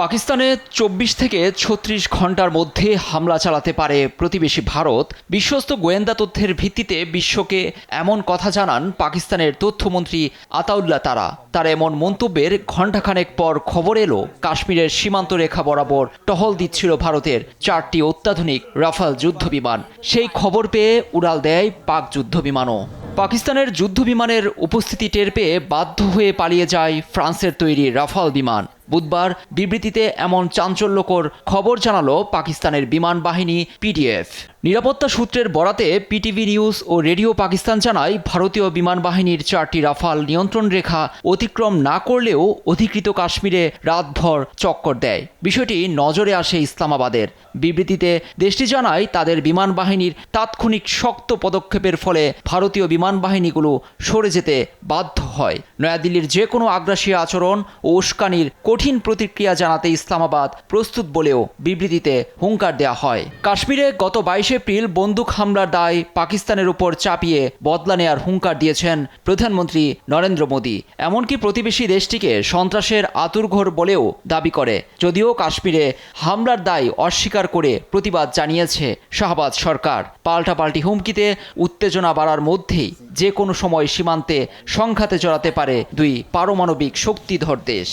পাকিস্তানে ২৪ থেকে ৩৬ ঘন্টার মধ্যে হামলা চালাতে পারে প্রতিবেশী ভারত। বিশ্বস্ত গোয়েন্দা তথ্যের ভিত্তিতে বিশ্বকে এমন কথা জানান পাকিস্তানের তথ্যমন্ত্রী আতাউল্লাহ তারা। তার এমন মন্তব্যের ঘণ্টাখানেক পর খবর এলো কাশ্মীরের সীমান্ত রেখা বরাবর টহল দিচ্ছিল ভারতের ৪টি অত্যাধুনিক রাফাল যুদ্ধবিমান। সেই খবর পেয়ে উড়াল দেয় পাক যুদ্ধবিমানও। পাকিস্তানের যুদ্ধবিমানের উপস্থিতি টের পেয়ে বাধ্য হয়ে পালিয়ে যায় ফ্রান্সের তৈরি রাফাল বিমান। বুধবার বিবৃতিতে এমন চাঞ্চল্যকর খবর জানালো পাকিস্তানের বিমান বাহিনী পিডিএফ। নিরাপত্তা সূত্রের বরাতে পিটিভি নিউজ ও রেডিও পাকিস্তান জানায়, ভারতীয় বিমান বাহিনীর ৪টি রাফাল নিয়ন্ত্রণ রেখা অতিক্রম না করলেও অধিকৃত কাশ্মীরে রাতভর চক্কর দেয়। বিষয়টি নজরে আসে ইসলামাবাদের। বিবৃতিতে দেশটি জানায়, তাদের বিমান বাহিনীর তাৎক্ষণিক শক্ত পদক্ষেপের ফলে ভারতীয় বিমান বাহিনীগুলো সরে যেতে বাধ্য হয়। নয়াদিল্লির যে কোনো আগ্রাসী আচরণ ও উস্কানির কঠিন প্রতিক্রিয়া জানাতে ইসলামাবাদ প্রস্তুত বলেও বিবৃতিতে হুঙ্কার দেওয়া হয়। কাশ্মীরে গত ২২ এপ্রিল বন্দুক হামলার দায় পাকিস্তানের উপর চাপিয়ে বদলা নেয়ার হুঙ্কার দিয়েছেন প্রধানমন্ত্রী নরেন্দ্র মোদী। এমনকি প্রতিবেশী দেশটিকে সন্ত্রাসের আতুরঘর বলেও দাবি করে। যদিও কাশ্মীরে হামলার দায় অস্বীকার করে প্রতিবাদ জানিয়েছে শাহবাজ সরকার। পাল্টাপাল্টি হুমকিতে উত্তেজনা বাড়ার মধ্যেই যে কোনো সময় সীমান্তে সংঘাতে জড়াতে পারে দুই পারমাণবিক শক্তিধর দেশ।